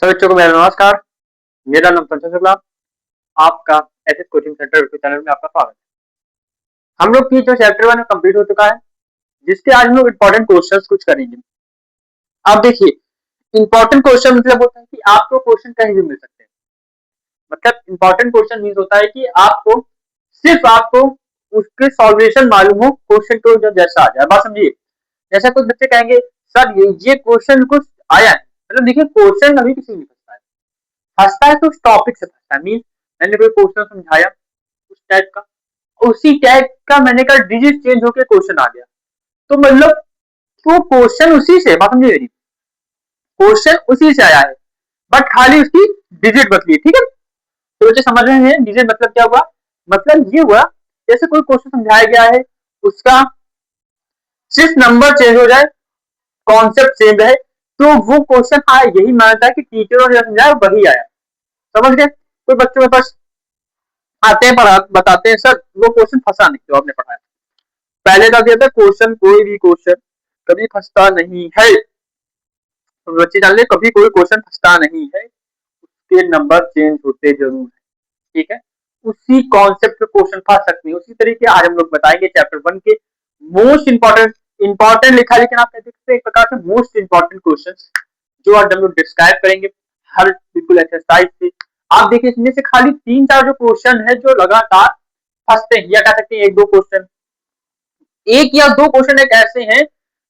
सभी बच्चों को मेरा नमस्कार। मेरा नाम संजय शुक्ला। आपका SS coaching centre YouTube channel में आपका स्वागत है। हम लोग की जो चैप्टर 1 कंप्लीट हो चुका है, जिसके आज हम लोग इंपॉर्टेंट क्वेश्चंस कुछ करेंगे। अब देखिए, इंपॉर्टेंट क्वेश्चन मतलब होता है कि आपको क्वेश्चन कहीं भी मिल सकते हैं। मतलब इंपॉर्टेंट क्वेश्चन मीन होता है कि आपको उसके सॉल्यूशन मालूम हो, क्वेश्चन को जब जैसा आ जाए। बात समझिए, जैसा कुछ बच्चे कहेंगे सर ये क्वेश्चन कुछ आया है। मतलब देखिए, क्वेश्चन अभी किसी नहीं फंसता है। फंसता है तो उस टॉपिक से फंसता है। मीन मैंने कोई क्वेश्चन समझाया उस टाइप का, उसी टाइप का मैंने कहा डिजिट चेंज होकर क्वेश्चन आ गया, तो मतलब वो क्वेश्चन उसी से, बात समझिए मेरी, क्वेश्चन उसी से आया है, बट खाली उसकी डिजिट बदली। ठीक है, तो बच्चे समझ रहे हैं डिजिट मतलब क्या हुआ? मतलब ये हुआ जैसे कोई क्वेश्चन समझाया गया है, उसका सिर्फ नंबर चेंज हो जाए, कॉन्सेप्ट सेम रहे, तो वो क्वेश्चन आया। यही मानता है कि टीचरों ने समझाया वही आया। समझ गए? कोई बच्चों के पास आते हैं, पढ़ा बताते हैं सर वो क्वेश्चन फंसा नहीं जो आपने पढ़ाया। पहले का क्या था, क्वेश्चन कोई भी क्वेश्चन कभी फंसता नहीं है। तो बच्चे जान ले, कभी कोई क्वेश्चन फंसता नहीं है, उसके नंबर चेंज होते जरूर है। ठीक है, उसी कॉन्सेप्ट के क्वेश्चन फंस सकते हैं। उसी तरीके आज हम लोग बताएंगे चैप्टर 1 के मोस्ट इंपॉर्टेंट लिखा, लेकिन आप कह सकते हैं एक प्रकार से मोस्ट इंपॉर्टेंट क्वेश्चन जो आज हम लोग डिस्क्राइब करेंगे हर बिल्कुल एक्सरसाइज से। आप देखिए, इसमें से खाली 3-4 जो क्वेश्चन है जो लगातार फंसते हैं, या कह सकते हैं 1-2 क्वेश्चन, 1 या 2 क्वेश्चन एक ऐसे हैं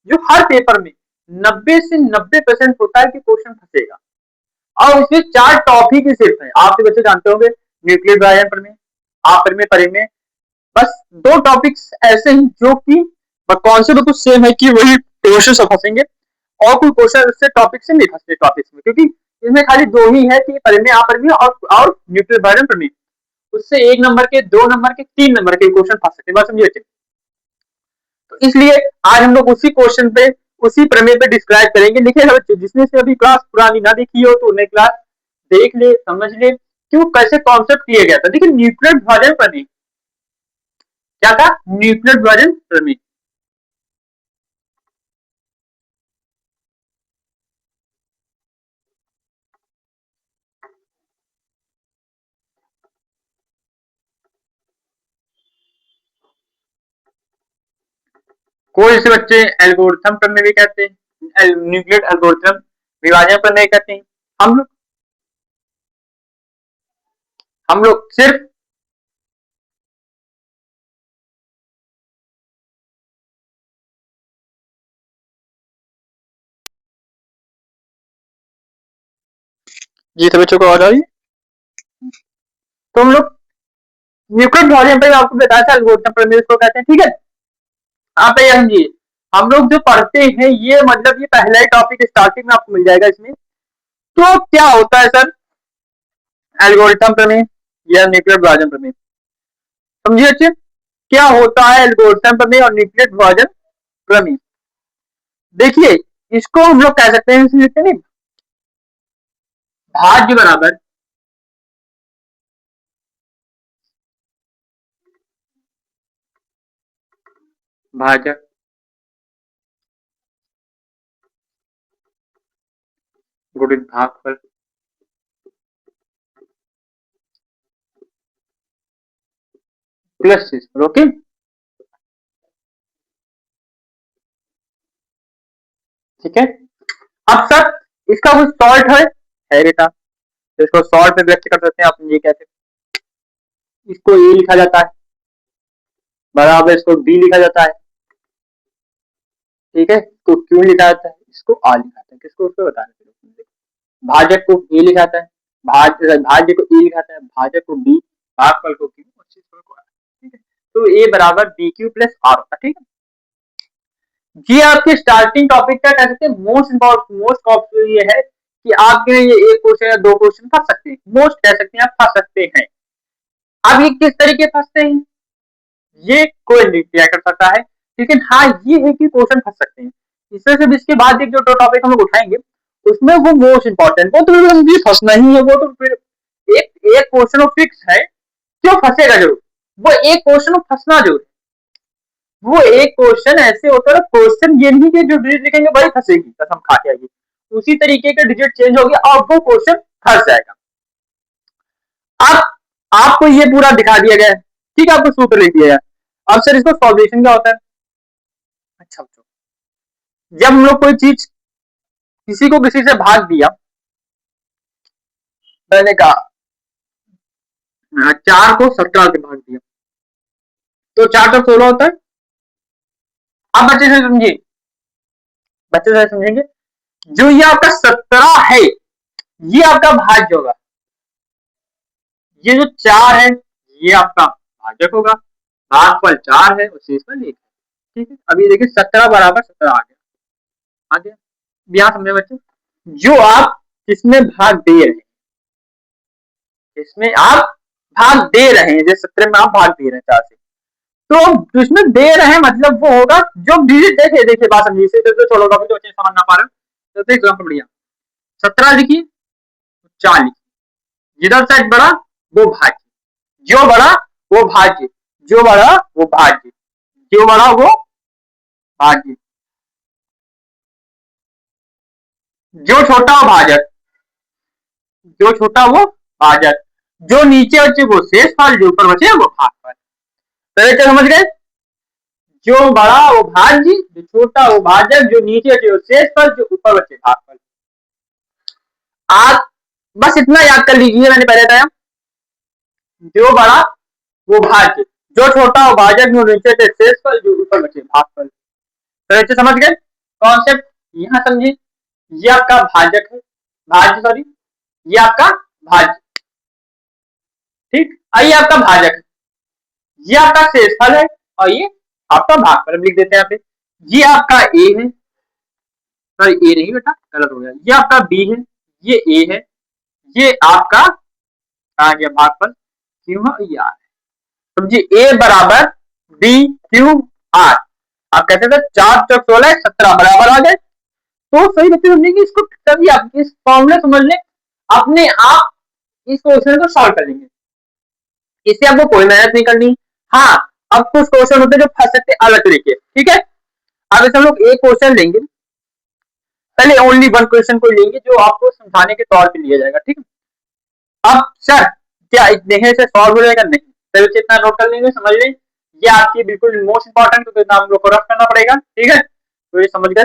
जो हर पेपर में 90 से 90% होता है कि क्वेश्चन फंसेगा। और इसमें 4 टॉपिक ही सिर्फ है। आप बच्चे जानते होंगे न्यूक्लियर विभाजन प्रमेय, आप परिमेय, बस 2 टॉपिक्स ऐसे हैं जो कि कॉन्सेप्ट तो कुछ सेम है कि वही क्वेश्चन से फंसेंगे, और कोई क्वेश्चन उससे टॉपिक से नहीं फंसते टॉपिक्स में, क्योंकि इसमें खाली 2 ही है कि परिमेय, अपरिमेय और न्यूक्लियर विभाजन प्रमेय। उससे 1 नंबर के, 2 नंबर के, 3 नंबर के क्वेश्चन फंस सकते हैं। बात समझिए। तो इसलिए आज हम लोग उसी क्वेश्चन पे, उसी प्रमेय पे डिस्क्राइब करेंगे। लिखे बच्चे, जिसने से अभी क्लास पुरानी ना देखी हो तो उन्हें क्लास देख ले, समझ ले क्यों कैसे कॉन्सेप्ट किया गया था। देखिए, न्यूक्लियर विभाजन प्रमेय क्या था? न्यूक्लियर विभाजन प्रमेय को इसे बच्चे एल्गोरिथम प्रमेय भी कहते हैं, न्यूक्लियर एल्गोरिथम विभाजन प्रमेय कहते हैं। हम लोग सिर्फ जी सभी बच्चों को आ रही, तो हम लोग न्यूक्लियर विभाजन प्रमेय आपको बताया था, एल्गोरिथम प्रमेय को कहते हैं। ठीक है, आप ये समझिए, हम लोग जो पढ़ते हैं ये मतलब ये पहला ही टॉपिक स्टार्टिंग में आपको मिल जाएगा इसमें। तो क्या होता है सर एल्गोरिथम प्रमेय या न्यूक्लियर विभाजन प्रमेय? समझिए अच्छे, क्या होता है एल्गोरिथम प्रमेय और न्यूक्लियर विभाजन प्रमेय? देखिए, इसको हम लोग कह सकते हैं, लिखते नहीं, भाज्य बराबर भाजक गुणित भागफल प्लस सिस्टर। ओके, ठीक है। अब सर इसका कुछ सॉल्ट है बेटा, तो इसको सॉल्ट में व्यक्त कर सकते हैं। आप ये कहते हैं इसको ए लिखा जाता है, बराबर इसको बी लिखा जाता है। ठीक है, इसको क्यों लिखा जाता है, इसको आ लिखा जाता है, किसको उसको बताना। भाजक को ए लिखा जाता है, भाज्य को ए लिखा जाता है, भाजक को बी, भागफल को क्यू, और क्षेत्रफल को आर। ठीक है, तो ए बराबर बी क्यू प्लस आर होता है। ठीक है, ये आपके स्टार्टिंग टॉपिक का कह सकते हैं मोस्ट ऑप्शन ये है कि आपके ये एक क्वेश्चन या 2 क्वेश्चन फंस सकते हैं, मोस्ट कह सकते हैं, आप फंस सकते हैं। अब ये किस तरीके फंसते हैं ये कोई नहीं क्लियर कर सकता है, लेकिन हाँ ये है कि क्वेश्चन फंस सकते हैं। इससे सिर्फ इसके बाद एक जो टॉपिक हम लोग उठाएंगे उसमें वो मोस्ट इंपॉर्टेंट, वो तो ये फंसना ही है। वो तो फिर एक एक क्वेश्चन फिक्स है, क्यों फंसेगा जरूर, वो एक क्वेश्चन फंसना जरूर। वो एक क्वेश्चन ऐसे होता है, क्वेश्चन ये नहीं कि जो डिजिट लिखेंगे वही फंसेगी, कसम खा के आएगी। उसी तरीके के डिजिट चेंज हो गया और वो क्वेश्चन फंस जाएगा। अब आपको ये पूरा दिखा दिया गया है, ठीक है, आपको सूत्र लिख दिया गया। अब सर इसको सॉल्यूशन क्या होता है? अच्छा बच्चों, जब हम लोग कोई चीज किसी को किसी से भाग दिया, मैंने कहा 4 को 17 से भाग दिया तो 4 तो 16 होता है। अब बच्चे से समझिए, बच्चे से समझेंगे, जो ये आपका 17 है ये आपका भाज्य होगा, ये जो 4 है ये आपका भाजक होगा, भागफल 4 है और शेषफल 1 है। ठीक है, अभी देखिए 17 बराबर 17 आ गया। यहां समझे बच्चे, जो आप किसमें भाग दे रहे हैं, इसमें आप भाग दे रहे हैं, जैसे 17 में आप भाग दे रहे हैं 4 से, तो इसमें दे रहे हैं मतलब वो होगा जो डिजिट देखिए देखिए बात समझिए, इसे तो छोड़ोगा तो अच्छे समझ ना पा रहे तो एग्जाम्पल बढ़िया 17 लिखिए 4 लिखिए, जिधर साइड बड़ा वो भाज्य, जो बड़ा वो भाज्य, जो बड़ा वो भाज्य, जो बड़ा वो भाज्य, जो छोटा वो भाजक, जो छोटा वो भाजक, जो नीचे बचे वो शेषफल, जो ऊपर बचे वो भागफल। तो समझ गए, जो बड़ा वो भाज्य, जो छोटा वो भाजक, जो नीचे बचे वो शेषफल, जो ऊपर बचे भागफल। आप बस इतना याद कर लीजिए, मैंने पहले बताया, जो बड़ा वो भाज्य, जो छोटा वो भाजक, जो नीचे थे शेषफल, जो ऊपर बचे भागफल। तो अच्छे समझ गए कॉन्सेप्ट, यहां समझिए, ये आपका भाजक है, भाज्य सॉरी, ये आपका भाज्य, ठीक, ये आपका भाजक है, ये आपका शेषफल है और ये आपका भागफल लिख देते हैं यहाँ पे। ये आपका ए है, सॉरी ए नहीं बेटा गलत हो गया, ये आपका बी है, ये ए है, ये आपका आ गया भागफल क्यू है, ये आर है। समझिए ए बराबर बी क्यू आर, आप कहते थे 4 चौक 16 17 बराबर आ गए, तो सही बच्चे समझेंगे इसको, तभी आप इस फॉर्मूले समझ लें, अपने आप इस क्वेश्चन को सॉल्व कर लेंगे, इससे आपको कोई मेहनत नहीं करनी। हाँ, अब कुछ क्वेश्चन होते हैं जो फंस सकते अलग तरीके, ठीक है। अब इसे हम लोग एक क्वेश्चन लेंगे, पहले ओनली वन क्वेश्चन को लेंगे जो आपको समझाने के तौर पे लिया जाएगा, ठीक है। अब सर क्या देखें से सॉल्व हो जाएगा? नहीं, पहले इतना नोट कर लेंगे, समझ लें, ये आपकी बिल्कुल मोस्ट इंपॉर्टेंट, क्योंकि हम लोग को रफ करना पड़ेगा, ठीक है, तो ये समझ गए,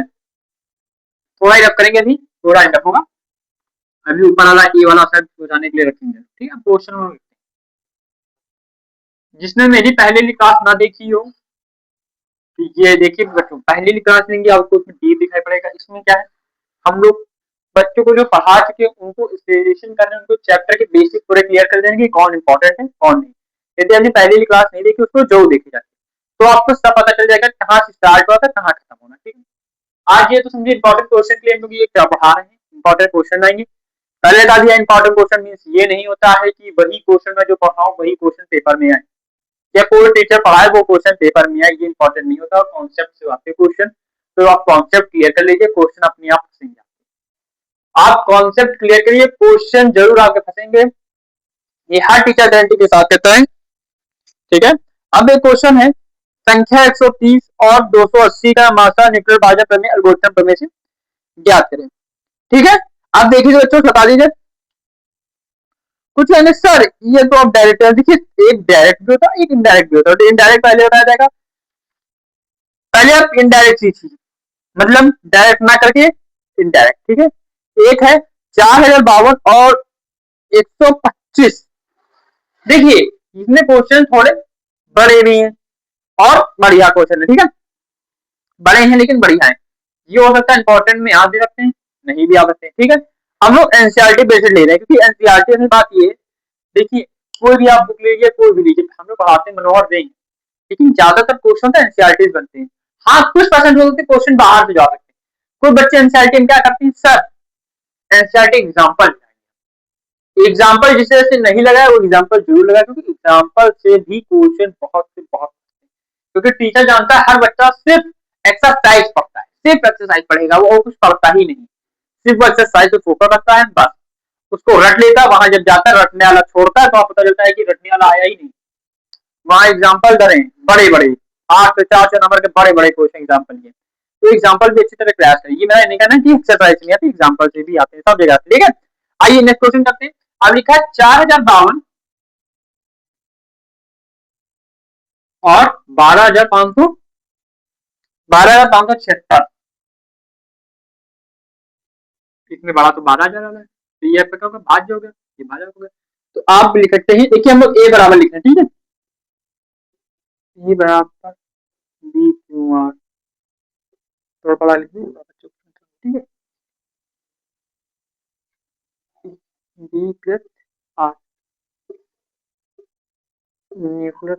थोड़ा ही रफ करेंगे, अभी थोड़ा ही रफ होगा, अभी ऊपर वाला ए वाला सेट हो जाने के लिए रखेंगे, ठीक है। क्वेश्चन जिसने मेरी पहले क्लास ना देखी हो, ये देखिए बच्चों, पहली क्लास लेंगे आपको उसमें डी दिखाई पड़ेगा। इसमें क्या है, हम लोग बच्चों को जो पढ़ा चुके उनको स्टेशन करने, उनको चैप्टर के बेसिक पूरे क्लियर कर देंगे, कौन इंपॉर्टेंट है कौन नहीं। यदि आपने पहली क्लास नहीं देखी उसको जरूर देखी जाती, तो आपको सब पता चल जाएगा कहाँ से स्टार्ट हुआ था कहाँ खत्म होना, ठीक है। आज ये तो समझिए इंपॉर्टेंट क्वेश्चन के लिए हम लोग ये क्या पढ़ा रहे हैं, इंपॉर्टेंट क्वेश्चन आएंगे। पहले बता दिया इंपॉर्टेंट क्वेश्चन मीन्स ये नहीं होता है कि वही क्वेश्चन में जो पढ़ाऊं वही क्वेश्चन पेपर में आए, या कोई टीचर पढ़ाए वो क्वेश्चन पेपर में आए, ये इंपॉर्टेंट नहीं होता। कॉन्सेप्ट से आपके क्वेश्चन, तो आप कॉन्सेप्ट क्लियर कर लीजिए, क्वेश्चन अपने आप फंसेंगे। आप कॉन्सेप्ट क्लियर करिए, क्वेश्चन जरूर आपके फंसेंगे, ये हर टीचर गारंटी के साथ कहता है, ठीक है। अब एक क्वेश्चन है, संख्या 130 और 280 का मासा न्यूटन भाजक प्रमेय एल्गोरिथम प्रमेय से ज्ञात करें, ठीक है। आप देखिए बच्चों, बता दीजिए कुछ कहने सर ये तो आप डायरेक्ट देखिए, एक डायरेक्ट भी होता है एक इनडायरेक्ट भी होता है, तो इनडायरेक्ट पहले बताया जाएगा, पहले आप इनडायरेक्ट सीखिए, मतलब डायरेक्ट ना करके इनडायरेक्ट, ठीक है। एक है 4052 और 125, देखिए इसमें क्वेश्चन थोड़े बड़े भी हैं और बढ़िया क्वेश्चन है, ठीक है, बड़े हैं लेकिन बढ़िया है, ये हो सकता है इंपॉर्टेंट में आ भी सकते हैं नहीं भी आ सकते हैं, ठीक है। हम लोग एनसीईआरटी बेस्ड ले रहे हैं, क्योंकि एनसीईआरटी में बात ये, देखिए कोई भी आप बुक लीजिए, कोई भी लीजिए, हम लोग पढ़ाते हैं मनोहर देंगे, लेकिन ज्यादातर क्वेश्चन तो एनसीईआरटी बनते हैं। हाँ, कुछ परसेंट होते हैं क्वेश्चन बाहर से जा सकते हैं, कोई बच्चे एनसीईआरटी में क्या करते हैं, सर एनसीईआरटी एग्जाम्पल, एग्जाम्पल जिसे से नहीं लगाया वो एग्जाम्पल जरूर लगाया, क्योंकि एग्जाम्पल से भी क्वेश्चन बहुत से बहुत, क्योंकि टीचर जानता है हर बच्चा सिर्फ एक्सरसाइज पढ़ता है, सिर्फ एक्सरसाइज पढ़ेगा, वो कुछ पढ़ता ही नहीं, सिर्फ वो एक्सरसाइज पे फोकस रखता है, बस उसको रट लेता है, वहां जब जाता है रटने वाला छोड़ता है तो पता चलता है कि रटने वाला आया ही नहीं। वहां एग्जाम्पल डरे बड़े बड़े 8 से 4 नंबर के बड़े बड़े क्वेश्चन एग्जाम्पल के, तो एग्जाम्पल भी अच्छी तरह क्लास करें। ये मेरा नहीं कहना कि एक्सरसाइज नहीं आती, एग्जाम्पल से भी आते हैं, सब जगह आते हैं, ठीक है। आइए नेक्स्ट क्वेश्चन करते हैं। अब लिखा है 4052 और 12,576। इसमें बड़ा तो 12,000 वाला है, तो ये आपका होगा भाज्य हो गया, ये भाज्य हो गया। तो आप लिख सकते हैं, देखिए हम लोग ए बराबर लिख रहे हैं, ठीक है। ए बराबर बी क्यू आर, थोड़ा बड़ा लिखिए, ठीक है। B plus R nuclear.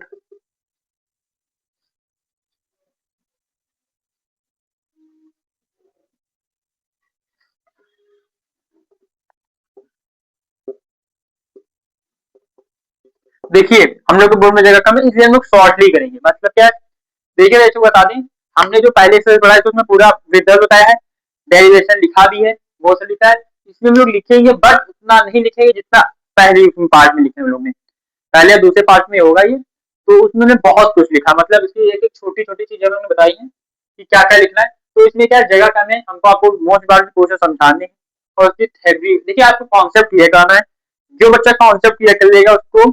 देखिए हम लोग को बोर्ड में जगह कम है, इसलिए हम लोग शॉर्टली करेंगे। मतलब क्या है, देखिए वैसे बता दें, हमने जो पहले से पढ़ा है तो उसमें पूरा विड्रॉल बताया है, डेरिवेशन लिखा भी है, वो सब लिखा है। इसमें हम लोग लिखेंगे बट उतना नहीं लिखेंगे जितना पहले पार्ट में लिखे हम लोग ने। पहले दूसरे पार्ट में होगा ये, तो उसमें बहुत कुछ लिखा, मतलब इसकी एक एक छोटी छोटी चीजें हमने बताई है कि क्या क्या लिखना है। तो इसमें क्या जगह कम है, हमको आपको मोस्ट इम्पोर्टेंट क्वेश्चन समझाने हैं और उसकी थ्योरी। देखिए आपको कॉन्सेप्ट क्लियर करना है, जो बच्चा कॉन्सेप्ट क्लियर कर लेगा उसको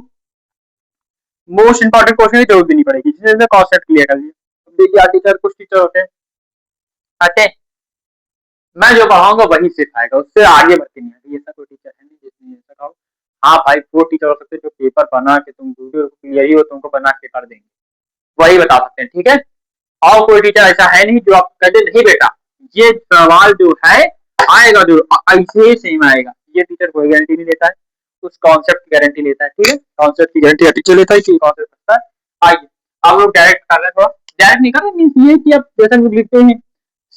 मोस्ट इंपॉर्टेंट क्वेश्चन की जरूरत भी नहीं पड़ेगी, जिसने कॉन्सेप्ट क्लियर कर लिया। देखिए टीचर, कुछ टीचर होते हैं आते हैं, मैं जो पढ़ाऊंगा वही सिखाएगा, उससे आगे बढ़ के नहीं आएगा। ऐसा कोई टीचर है नहीं जिसने ऐसा कहा। हाँ भाई, वो टीचर हो सकते हैं जो पेपर बना के तुम वीडियो क्लियर ही हो तुमको बना के कर देंगे, वही बता सकते हैं, ठीक है। और कोई टीचर ऐसा है नहीं जो आप कह दे नहीं बेटा ये सवाल जो है आएगा जरूर, ऐसे ही सेम आएगा। ये टीचर कोई गारंटी नहीं लेता है, उस कॉन्सेप्ट की गारंटी लेता है, ठीक है। कॉन्सेप्ट की गारंटी टीचर लेता है कि कॉन्सेप्ट करता है। आइए अब लोग डायरेक्ट कर रहे हैं, थोड़ा डायरेक्ट नहीं कर रहे, मीन्स ये कि आप जैसे हम लिखते हैं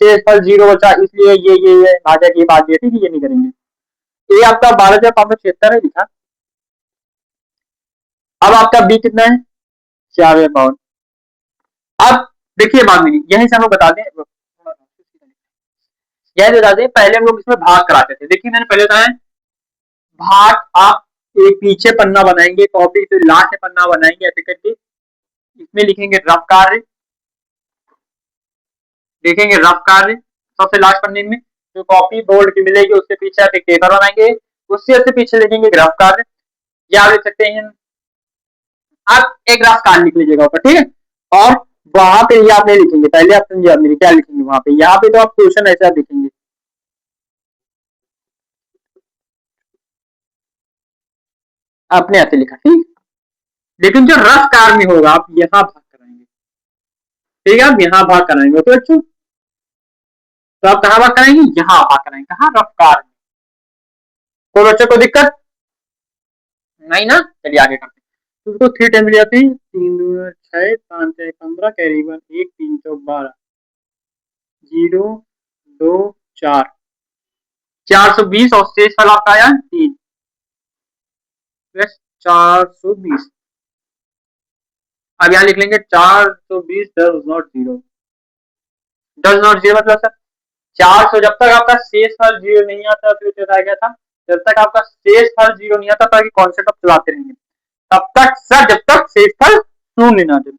शेष फल 0 बचा, इसलिए ये भाजक ये बात ये थी कि ये नहीं करेंगे। ये आपका 12,576 है लिखा। अब आपका बी कितना है, 4,052। अब देखिए बात मेरी, यही से हम लोग बता दें, यह बता दें, पहले हम लोग इसमें भाग कराते थे। देखिए मैंने पहले बताया भाग, आप एक पीछे पन्ना बनाएंगे, कॉपी से लास्ट पन्ना बनाएंगे ऐसे करके, इसमें लिखेंगे रफ कार्य, लिखेंगे रफ कार्य सबसे लास्ट पन्ने में, जो कॉपी बोर्ड की मिलेगी उसके पीछे आप एक पेपर बनाएंगे, उससे पीछे लिखेंगे रफ कार्य, या लिख सकते हैं आप एक रफ कार्य लिख लीजिएगा ऊपर, ठीक है। और वहां पे ये आप नहीं लिखेंगे, पहले आप समझिए आप मेरी क्या लिखेंगे वहां पे, यहाँ पे तो आप क्वेश्चन ऐसा लिखेंगे, आपने ऐसे लिखा, ठीक। लेकिन जो रफ कार्य में होगा आप यहाँ भाग कराएंगे, ठीक है, आप यहाँ भाग कराएंगे तो अच्छा। तो आप कहाँ भाग कराएंगे, यहाँ भाग कराएंगे, कहाँ रफ कार्य में। कोई बच्चे को दिक्कत नहीं ना, चलिए आगे करते हैं। उसको 3 टाइम मिल जाती है, 3 2 6 5 6 15 कैरी 1 1 3 4 12 0 2 4 420 और शेष फल आपका आया 3 प्लस 420। अब यहाँ लिख लेंगे 420 does not zero, does not zero मतलब सर 400 जब तक आपका शेष फल जीरो नहीं आता, फिर बताया गया था जब तक आपका शेष फल जीरो नहीं आता ताकि कॉन्सेप्ट आप चलाते रहेंगे, तब तक सर जब तक शेष फल शून्य ना दे,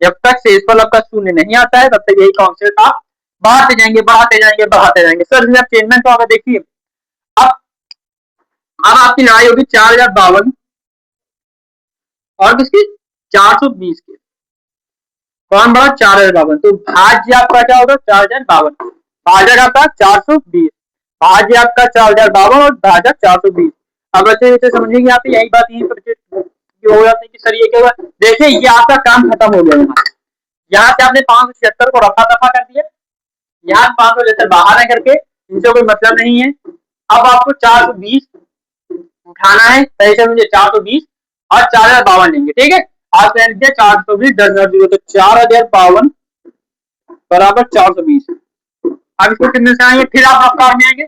जब तक शेषफल आपका शून्य नहीं आता है तब तक यही कॉन्सेप्ट आप बढ़ाते जाएंगे बढ़ाते जाएंगे बढ़ाते जाएंगे। सर इसमें चेंजमेंट तो अगर देखिए, अब अब आपकी लड़ाई होगी 4,052 और किसकी, 420 की। कौन बड़ा, 4,052। तो भाज्य आपका क्या होगा, 4,052, भाजक आपका 420, भाज्य आपका 4,052 और भाजक 420। अब अच्छे से समझिए यहाँ पे यही बात यही हो जाती है कि सर ये क्या हुआ, देखिए ये आपका काम खत्म हो गया। यहाँ से आपने 576 को रफा दफा कर दिया, यहाँ 576 बाहर है करके, इनसे कोई मतलब नहीं है। अब आपको 420 उठाना है, सही से मुझे 420 और 4,052 लेंगे, ठीक है। आप कह लीजिए 420 10 तो 4,052 बराबर 420। अब इसको कितने से आएंगे, फिर आप रफ्तार में आएंगे,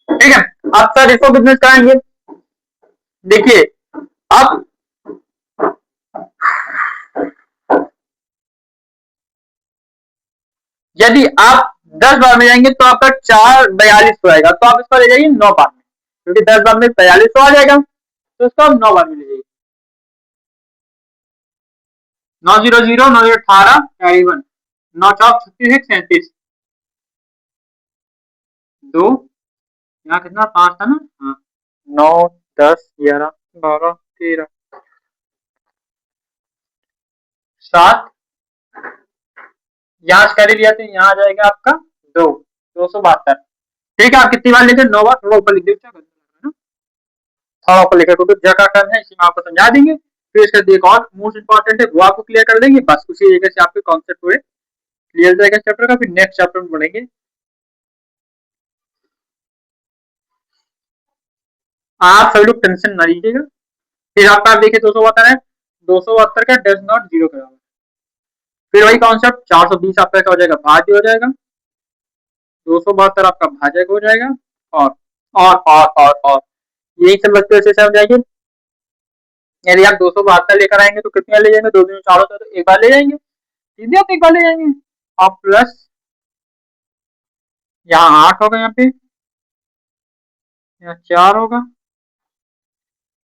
ठीक है। अब सर इसको कितने से आएंगे, देखिए अब यदि आप 10 बार में जाएंगे तो आपका 442 हो जाएगा, तो आप इसको ले जाइए 9 बार में, क्योंकि 10 बार में 42 आ जाएगा, तो इसको आप 9 बार में ले जाइए। 900 918 कैरी 1 9 चौक 36 37 2 यहाँ कितना 5 था ना। हाँ 9 10 11 12 13 7 यहाँ से कैरी लिया तो यहाँ आ जाएगा आपका 272। ठीक है आप कितनी बार लिखे 9 बार थोड़ा ऊपर लिख दीजिए ना, थोड़ा ऊपर लिखे क्योंकि जगह कम है इसी में आपको समझा देंगे। फिर इसका एक और मोस्ट इंपॉर्टेंट है वो आपको क्लियर कर देंगे, बस उसी तरीके से आपके कॉन्सेप्ट पूरे क्लियर जाएगा चैप्टर का। फिर नेक्स्ट चैप्टर में पढ़ेंगे। आप सभी लोग टेंशन ना लीजिएगा। फिर आपका देखिए 272 है, 272 का डज नॉट जीरो करा, फिर वही कॉन्सेप्ट 420 आपका क्या हो जाएगा भाज्य हो जाएगा, 272 आपका भाजक हो जाएगा। और और यही सब बच्चों से समझ आएगी। यदि आप 272 लेकर आएंगे तो कितने ले जाएंगे, 2 दिन 4 होता है तो एक बार ले जाएंगे, सीधे आप एक बार ले जाएंगे। और प्लस यहाँ 8 होगा, यहाँ पे यहाँ 4 होगा,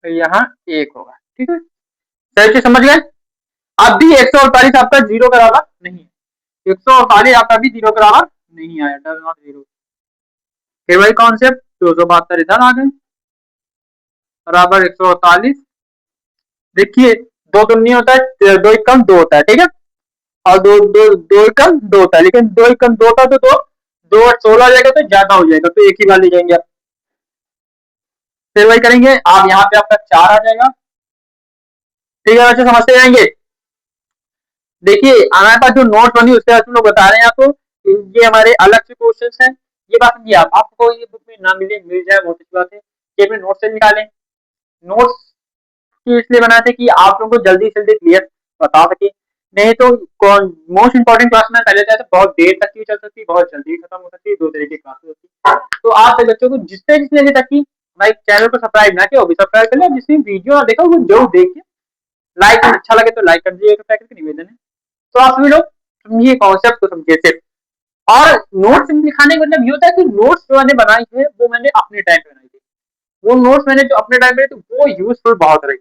तो यहाँ 1 होगा। ठीक है सही से समझ गए। अब भी 148 आपका जीरो के बराबर नहीं है, 148 आपका भी जीरो के बराबर नहीं आया, डज नॉट जीरो। फिर वही कॉन्सेप्ट 272 इधर आ गए बराबर 148। देखिए दो तो नहीं होता है, 2 कम 2 होता है, ठीक है, और दो कम 2 होता है, लेकिन 2 कम 2 होता है तो 2 16 हो जाएगा तो ज्यादा हो जाएगा, तो एक ही बार ले जाएंगे आप। फिर वही करेंगे आप, यहाँ पे आपका 4 आ जाएगा। ठीक है वैसे समझते जाएंगे। देखिए हमारे पास जो नोट बनी उसके बाद लोग बता रहे हैं आपको, ये हमारे अलग से क्वेश्चन है। ये बात समझिए आप, आपको ये बुक में ना मिले मिल जाए बहुत अच्छी बात है, ये अपने नोट से निकालें। नोट्स इसलिए बनाए थे कि आप लोगों को जल्दी से जल्दी क्लियर बता सके, नहीं तो मोस्ट इंपॉर्टेंट क्लास में पहले तो बहुत देर तक की चल सकती, बहुत जल्दी खत्म हो सकती है, 2 तरह की क्लासेस होती। तो आप बच्चों को जिसने जिसने तक की हमारे चैनल को सब्सक्राइब ना किया वो भी सब्सक्राइब कर ले, जिसने वीडियो ना देखा वो जरूर देखिए, लाइक अच्छा लगे तो लाइक कर दीजिए, निवेदन है। तो आप सभी लोग समझिए कॉन्सेप्ट को समझिए सिर्फ। और नोट्स लिखाने का मतलब ये होता है कि नोट्स जो मैंने बनाई है वो मैंने अपने टाइम पे बनाई थी, वो नोट्स मैंने जो अपने टाइम पे तो वो यूजफुल बहुत रही,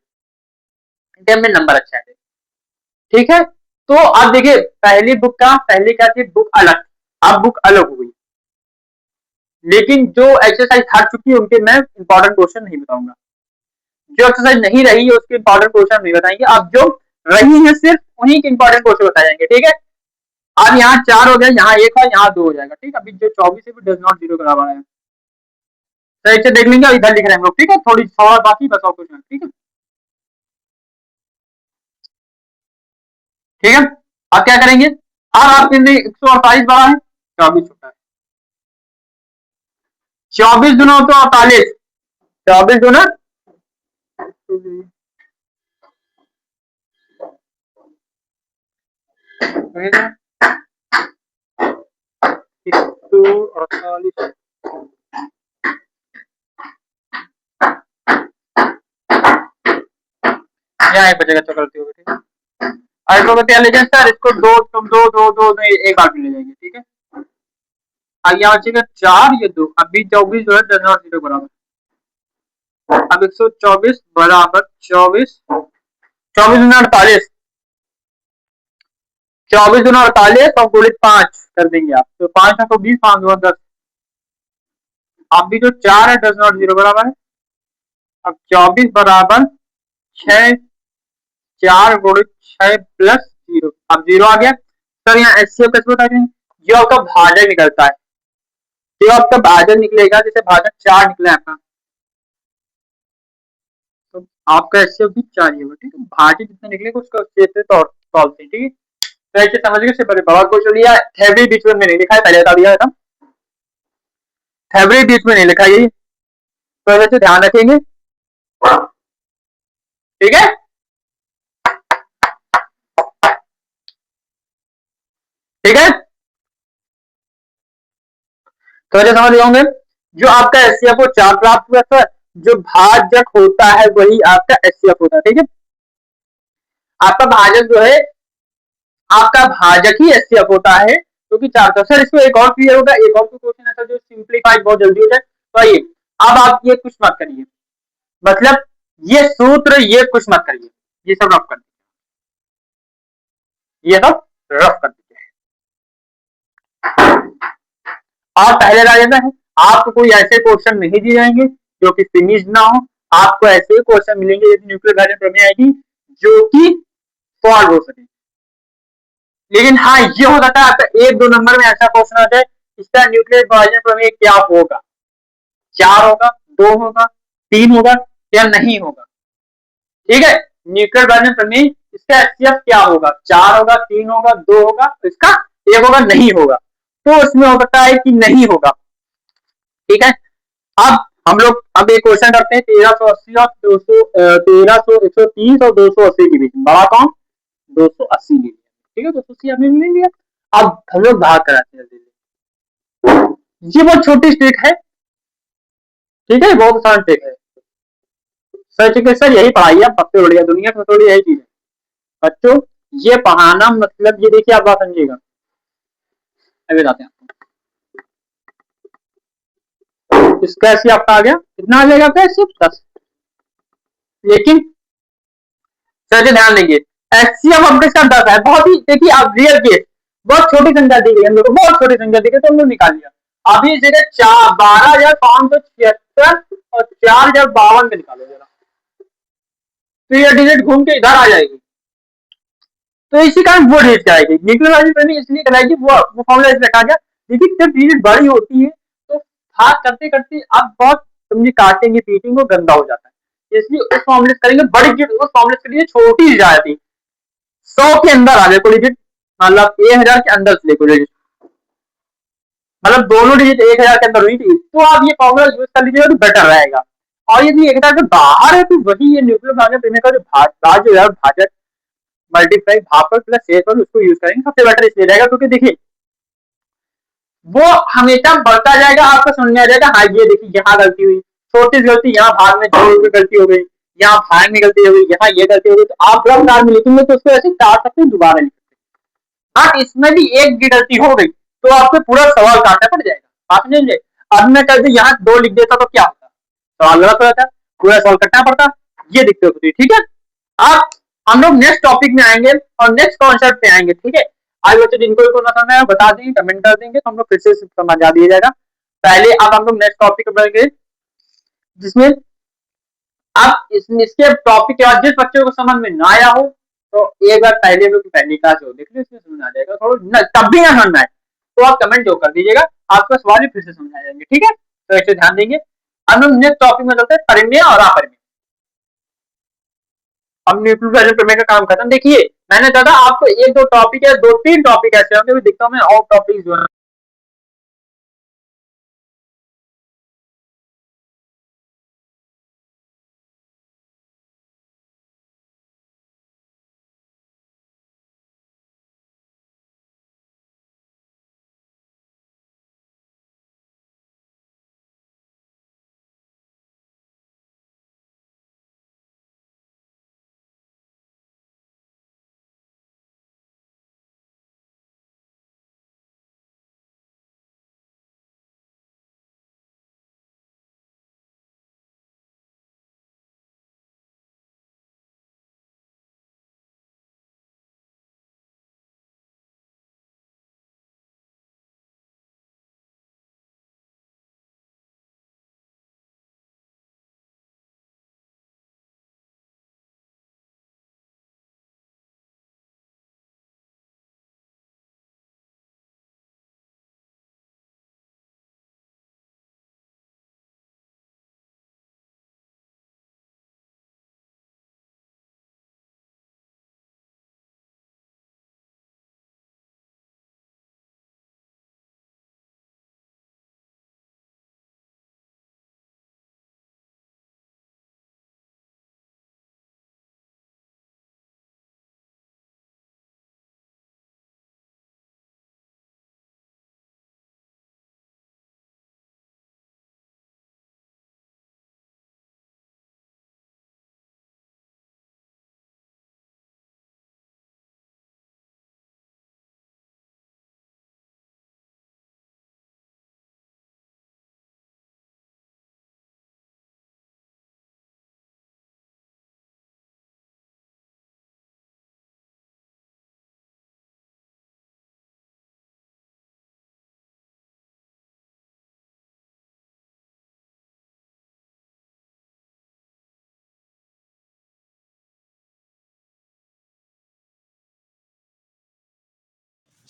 टाइम में नंबर अच्छा है। ठीक है तो आप देखिए पहली बुक का पहले क्या थी, बुक अलग, अब बुक अलग हो गई, लेकिन जो एक्सरसाइज हट चुकी है उनके मैं इंपॉर्टेंट क्वेश्चन नहीं बताऊंगा, जो एक्सरसाइज नहीं रही है उसके इंपॉर्टेंट क्वेश्चन नहीं बताएंगे, अब जो रही है सिर्फ उन्हीं के इंपॉर्टेंट क्वेश्चन बताए जाएंगे। ठीक है अब यहाँ 4 हो गया, यहाँ 1 है, यहाँ 2 हो जाएगा। ठीक है अभी जो 24 है डज नॉट जीरो के बराबर है, तो इसे देख लेंगे, इधर लिख रहे हैं हम लोग। ठीक है थोड़ा बाकी बस और कुछ नहीं। ठीक है ठीक है अब क्या करेंगे, अब आपके लिए 148 बड़ा है, 24 छोटा है, 24 गुना तो 48, 24 गुना 148 यहाँ एक बचेगा तो गलती होगी। ठीक है अल्ट्रो को क्या ले जाए सर, इसको दो तुम दो एक बार ले जाएंगे। ठीक है अब यहाँ बचेगा 4 ये 2, अभी 24 जो है 10 और 0 बराबर, अब 124 बराबर 24, 24 गुना 48, 24 गुना 48 और गुणित 5 कर देंगे आप, तो 5 को 20 5 2 10, अभी जो 4 है 10 और 0 बराबर है, अब 24 बराबर 6, 4 गुणित 6 प्लस 0, अब 0 आ गया। सर यहाँ एचसीएफ कैसे बता दें, जो आपका भाजक निकलता है, जो आपका भाजक निकलेगा, जैसे भाजक 4 निकला है आपका, तो आपका एचसीएफ भी 4 ही होगा। ठीक है भाजक जितना निकलेगा उसका तौल से। ठीक है तो ऐसे समझ गए, पहले बहुत क्वेश्चन लिया, थेवरी बीच में नहीं लिखा है, पहले बता दिया था, थेवरी बीच में नहीं लिखा है, तो वैसे ध्यान रखेंगे। ठीक है ठीक है तो वैसे समझ होंगे, जो आपका एचसीएफ 4 प्राप्त हुआ था, जो भाजक होता है वही आपका एचसीएफ होता है। ठीक है आपका भाजक जो है, आपका भाजक ही एचसीएफ होता है, क्योंकि 4 का। सर इसको एक और क्लियर होगा, एक और क्वेश्चन ऐसा जो सिंप्लीफाइड बहुत जल्दी हो जाए, तो आइए अब आप ये कुछ मत करिए, मतलब ये सूत्र ये कुछ मत करिए, ये सब आप कर ये सब रफ कर दीजिए। और पहले राजेंद्र है, आपको कोई ऐसे क्वेश्चन नहीं दिए जाएंगे जो कि फिनिश ना हो। आपको ऐसे क्वेश्चन मिलेंगे यदि न्यूक्लियर वैल्यूम प्रमेय आएगी जो कि सॉल्व हो सके। लेकिन हाँ, ये हो सकता है आपका 1-2 नंबर में ऐसा क्वेश्चन आ जाए, इसका न्यूक्लियर वैल्यूम प्रमेय क्या होगा, 4 होगा, 2 होगा, 3 होगा या नहीं होगा। ठीक है, न्यूक्लियर वैल्यूम प्रमेय इसका एचसीएफ क्या होगा, 4 होगा, 3 होगा, 2 होगा, तो इसका 1 होगा, नहीं होगा। तो उसमें हो सकता है कि नहीं होगा। ठीक है, अब हम लोग अब एक क्वेश्चन करते हैं 1380 और 200, 1300, 130 और 280 के बीच। बड़ा कौन, 280 ले लिया। ठीक है, 280 हमने ले लिया। अब हम लोग भाग कराते हैं। ये बहुत छोटी स्टेट है। ठीक है, बहुत आसान स्टेट है। सर ठीक है सर, यही पढ़ाई है सबसे बढ़िया, दुनिया में थोड़ी यही चीज है बच्चों। ये पढ़ाना मतलब, ये देखिए आप बात समझिएगा। अभी बताते हैं आपको। इसका ऐसे आपका आ गया, कितना आ जाएगा आपका, सिर्फ 10। लेकिन सर जी ध्यान देंगे, एचसीएफ हम इसका 10 है। बहुत ही देखिए आप रियल केस, बहुत छोटी संख्या दी गई हम लोग को, बहुत छोटी संख्या दी गई तो हम लोग निकाल लिया। अभी जगह 12,576 और 4,052 के निकालो जरा, तो ये डिजिट घूम के इधर आ जाएगी। तो इसी कारण वो डिजिट कराएगी। न्यूक्लियर वैल्यूम प्रमेय इसलिए कराएगी, वो फॉर्मूला इसलिए रखा गया। लेकिन जब डिजिट बड़ी होती है तो भाग करते करते आप बहुत समझिए काटेंगे पीटेंगे, वो गंदा हो जाता है। इसलिए उस फॉर्मूले से करेंगे बड़ी डिजिट, उस फॉर्मूले के लिए छोटी जाती, 100 के अंदर आ जाए कोई डिजिट, मतलब 1000 के अंदर से कोई डिजिट, मतलब दोनों डिजिट 1000 के अंदर हुई थी, तो आप ये फॉर्मूला यूज कर लीजिएगा तो बेटर रहेगा। और यदि 1000 के बाहर है तो वही ये न्यूक्लियर वैल्यूम प्रमेय का जो भाज्य है, भाजक मल्टीप्लाई भाग प्लस शेष पर उसको यूज करेंगे, सबसे बेटर इसलिए रहेगा क्योंकि देखिए वो हमेशा बढ़ता जाएगा, आपको समझ में आ जाएगा। हाँ ये देखिए यहाँ गलती हुई, छोटी गलती, यहाँ भाग में जोड़ में गलती हो गई, यहाँ भाग में गलती हो गई, यहाँ ये गलती हो गई, तो आप रफ कार में लिखेंगे तो उसको ऐसे काट सकते हैं, दोबारा लिख सकते हैं। हाँ, इसमें भी एक भी गलती हो गई तो आपको पूरा सवाल काटना पड़ जाएगा, आप समझेंगे। अब मैं कर यहाँ 2 लिख देता तो क्या होता, सवाल गलत हो जाता, पूरा सवाल कटना पड़ता, ये दिक्कत होती है। ठीक है, अब हम लोग नेक्स्ट टॉपिक में आएंगे और नेक्स्ट कॉन्सेप्ट पे आएंगे। ठीक है, आज बच्चे जिनको को ना समझ आया बता देंगे, कमेंट कर देंगे तो हम लोग फिर से समझा दिया जाएगा। पहले अब हम लोग नेक्स्ट टॉपिक पर बढ़ेंगे, जिसमें अब इसके टॉपिक के बाद जिस बच्चे को समझ में ना आया हो तो एक बार पहले हम लोग की पहली क्लास हो देख लो, इसमें समझ आ जाएगा। थोड़ा तब भी ना समझ में आए तो आप कमेंट जो कर दीजिएगा, आपका सवाल भी फिर से समझ आ जाएंगे। ठीक है, तो इसे ध्यान देंगे। अब हम नेक्स्ट टॉपिक में चलते हैं, परिमेय और अपरिमेय। अब न्यूक्लियर वैल्यूम प्रमेय का काम खत्म। देखिए मैंने कहा था आपको 1-2 टॉपिक है, 2-3 टॉपिक ऐसे होंगे, दिखता हूँ मैं और टॉपिक जो है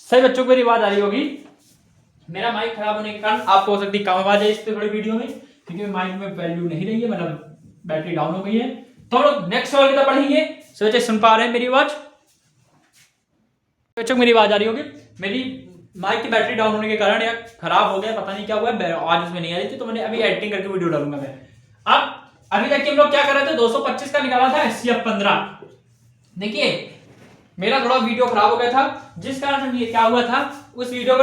सही बच्चों को मेरी आवाज आ रही होगी। मेरा माइक खराब होने के कारण आपको हो सकती है कम आवाज है इस थोड़ी वीडियो में, क्योंकि माइक में वैल्यू नहीं रही है, मतलब बैटरी डाउन हो गई है। तो हम लोग नेक्स्ट सवाल की तरफ पढ़ेंगे। बच्चे सुन पा रहे हैं मेरी आवाज? बच्चों मेरी आवाज आ रही होगी। मेरी माइक की बैटरी डाउन होने के कारण यार खराब हो गया, पता नहीं क्या हुआ, आवाज उसमें नहीं आ रही थी, तो मैंने अभी एडिटिंग करके वीडियो डालूंगा मैं। अब अभी तक हम लोग क्या कर रहे थे, 225 का निकाला था SCF 15। देखिए मेरा थोड़ा वीडियो खराब हो गया था, जिस कारण से ये क्या हुआ था, उस वीडियो को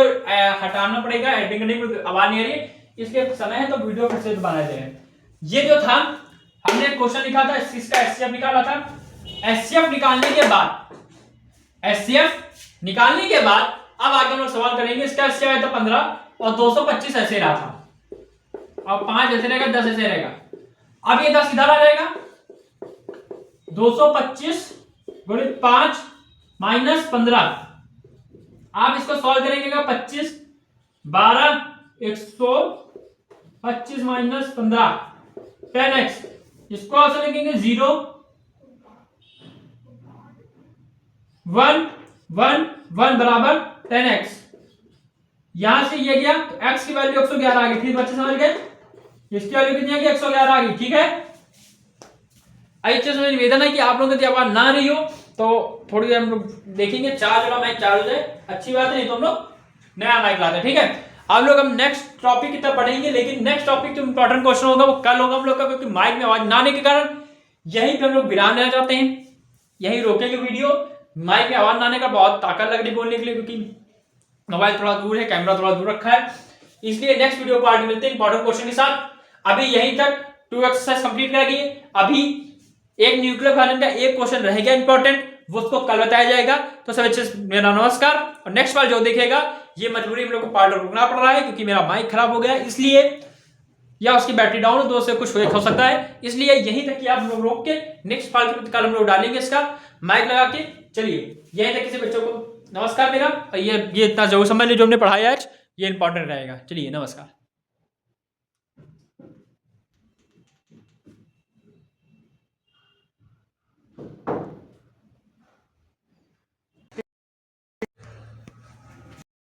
हटाना पड़ेगा, एडिटिंग करने में आवाज नहीं आ रही, इसके समय है तो वीडियो फिर से बना दे। ये जो था हमने क्वेश्चन लिखा था, इसका SCF निकाला था। SCF निकालने के बाद अब आगे हम लोग सवाल करेंगे। इसका SCF है तो 15 और 225 ऐसे रहा था, और 5 ऐसे रहेगा, 10 ऐसे रहेगा। अब ये 10 इधर आ जाएगा, 225 गुणित 5 माइनस 15। आप इसको सॉल्व करेंगे 25 12 125 माइनस 15 10x। इसको ऐसे लिखेंगे 0 1 1 1 बराबर 10x। यहां से ये गया तो x की वैल्यू 111 आ गई। ठीक बच्चे समझ गए? इसकी वैल्यू कितनी आ गई? 111 आ गई। ठीक है, अच्छे निवेदन है कि आप लोगों की आवाज ना रही हो तो थोड़ी देर हम लोग देखेंगे, चार्ज वाला माइक चार्ज हो जाए, अच्छी बात है, नहीं तो हम लोग नया माइक लाते हैं। ठीक है, आप लोग हम नेक्स्ट टॉपिक की तरफ पढ़ेंगे, लेकिन नेक्स्ट टॉपिक जो इंपॉर्टेंट क्वेश्चन होगा वो कल होगा हम लोग का, क्योंकि माइक में आवाज ना आने के कारण यहीं पे हम लोग विराम लेना चाहते हैं, यही रोकेंगे वीडियो। माइक में आवाज ना आने का बहुत ताकत लग रही बोलने के लिए, क्योंकि मोबाइल थोड़ा दूर है, कैमरा थोड़ा दूर रखा है, इसलिए नेक्स्ट वीडियो पार्ट में मिलते हैं इंपॉर्टेंट क्वेश्चन के साथ। अभी यहीं तक 2 एक्सरसाइज कंप्लीट करेंगे। अभी एक न्यूक्लियर फाइनल का एक क्वेश्चन रह गया इंपॉर्टेंट, वो उसको कल बताया जाएगा। तो सब अच्छे मेरा नमस्कार, और नेक्स्ट बार जो देखेगा ये मजबूरी हम लोग को पार्ट रुकना पड़ रहा है, क्योंकि मेरा माइक खराब हो गया है, इसलिए, या उसकी बैटरी डाउन हो तो उससे कुछ हो सकता है, इसलिए यहीं तक कि आप लोग रोक के नेक्स्ट पार्ट के कल हम लोग डालेंगे इसका माइक लगा के। चलिए यहीं तक किसी बच्चों को नमस्कार मेरा, ये इतना जरूर समझ लीजिए जो हमने पढ़ाया आज, ये इंपॉर्टेंट रहेगा। चलिए नमस्कार।